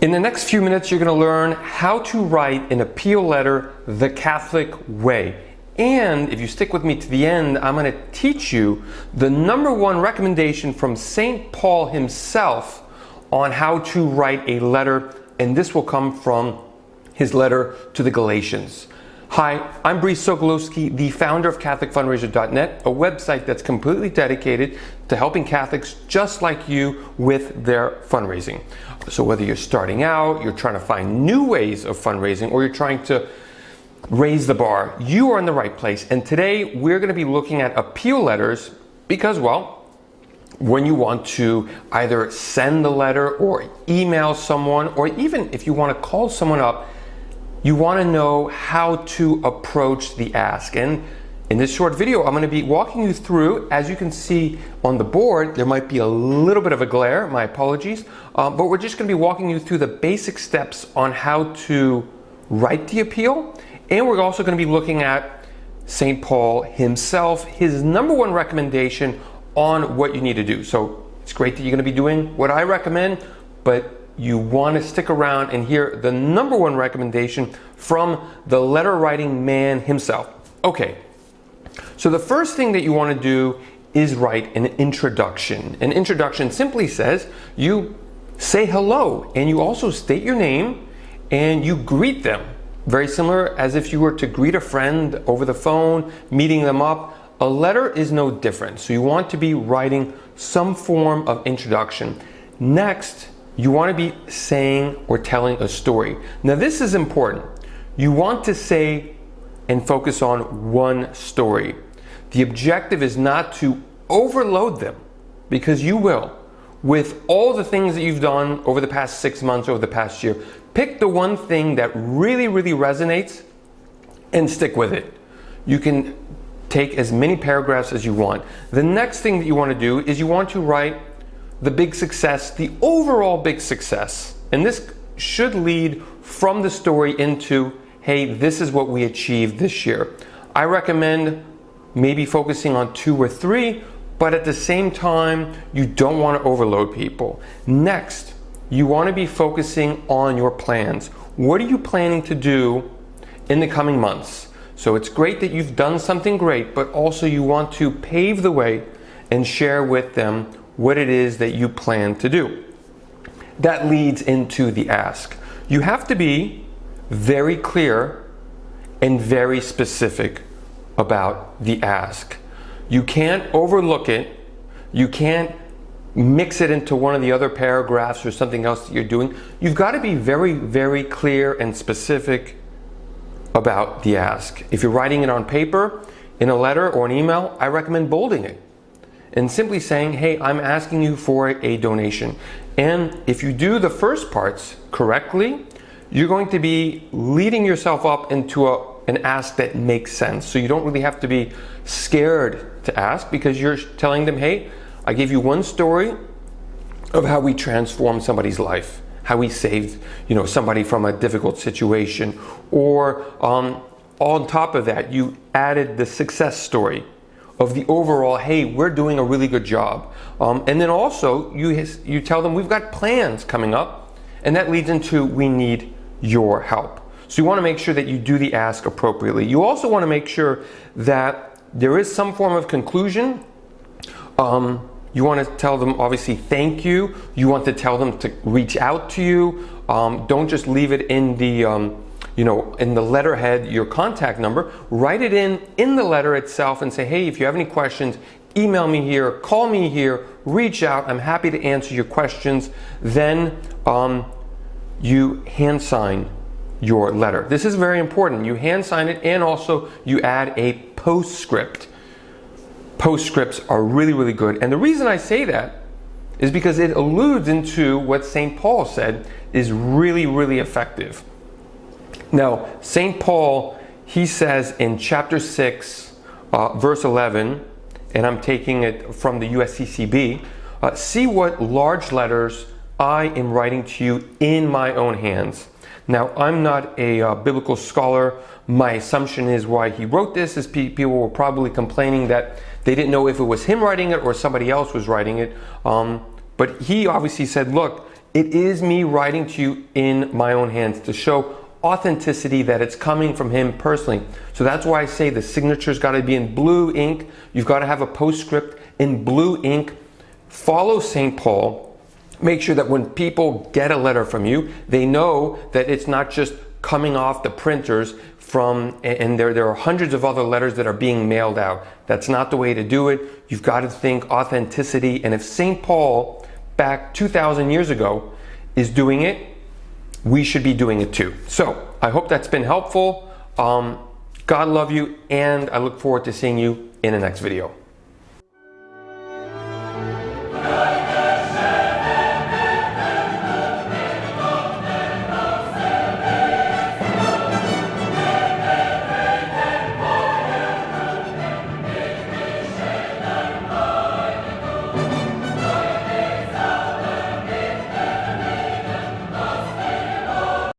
In the next few minutes, you're going to learn how to write an appeal letter the Catholic way. And if you stick with me to the end, I'm going to teach you the #1 recommendation from St. Paul himself on how to write a letter. And this will come from his letter to the Galatians. Hi, I'm Brice Sokolowski, the founder of CatholicFundraiser.net, a website that's completely dedicated to helping Catholics just like you with their fundraising. So whether you're starting out, you're trying to find new ways of fundraising, or you're trying to raise the bar, you are in the right place. And today we're going to be looking at appeal letters because, well, when you want to either send a letter or email someone, or even if you want to call someone up, you want to know how to approach the ask. And in this short video, I'm going to be walking you through, as you can see on the board, there might be a little bit of a glare, my apologies, but we're just going to be walking you through the basic steps on how to write the appeal. And we're also going to be looking at St. Paul himself, his #1 recommendation on what you need to do. So it's great that you're going to be doing what I recommend, but you want to stick around and hear the #1 recommendation from the letter writing man himself. Okay, so the first thing that you want to do is write an introduction. An introduction simply says you say hello and you also state your name and you greet them. Very similar as if you were to greet a friend over the phone, meeting them up. A letter is no different. So you want to be writing some form of introduction. Next, you want to be saying or telling a story. Now this is important. You want to say and focus on one story. The objective is not to overload them, because you will. With all the things that you've done over the past 6 months, over the past year, pick the one thing that really resonates and stick with it. You can take as many paragraphs as you want. The next thing that you want to do is you want to write the big success, the overall big success. And this should lead from the story into, hey, this is what we achieved this year. I recommend maybe focusing on 2 or 3, but at the same time, you don't want to overload people. Next, you want to be focusing on your plans. What are you planning to do in the coming months? So it's great that you've done something great, but also you want to pave the way and share with them what it is that you plan to do. That leads into the ask. You have to be very clear and very specific about the ask. You can't overlook it. You can't mix it into one of the other paragraphs or something else that you're doing. You've got to be very clear and specific about the ask. If you're writing it on paper, in a letter or an email, I recommend bolding it and simply saying, hey, I'm asking you for a donation. And if you do the first parts correctly, you're going to be leading yourself up into an ask that makes sense. So you don't really have to be scared to ask, because you're telling them, hey, I gave you one story of how we transformed somebody's life, how we saved, somebody from a difficult situation. Or on top of that, you added the success story of the overall, hey, we're doing a really good job. And then also you tell them we've got plans coming up, and that leads into we need your help. So you want to make sure that you do the ask appropriately. You also want to make sure that there is some form of conclusion. You want to tell them, obviously, thank you. You want to tell them to reach out to you. Don't just leave it in the in the letterhead, your contact number. Write it in the letter itself and say, hey, if you have any questions, email me here, call me here, reach out. I'm happy to answer your questions. Then you hand sign your letter. This is very important. You hand sign it, and also you add a postscript. Postscripts are really good. And the reason I say that is because it alludes into what St. Paul said is really effective. Now, St. Paul, he says in chapter 6, verse 11, and I'm taking it from the USCCB, see what large letters I am writing to you in my own hands. Now, I'm not a biblical scholar. My assumption is why he wrote this is people were probably complaining that they didn't know if it was him writing it or somebody else was writing it. But he obviously said, look, it is me writing to you in my own hands to show authenticity, that it's coming from him personally. So that's why I say the signature's got to be in blue ink. You've got to have a postscript in blue ink. Follow St. Paul. Make sure that when people get a letter from you, they know that it's not just coming off the printers and there are hundreds of other letters that are being mailed out. That's not the way to do it. You've got to think authenticity. And if St. Paul back 2,000 years ago is doing it, we should be doing it too. So I hope that's been helpful. God love you, and I look forward to seeing you in the next video.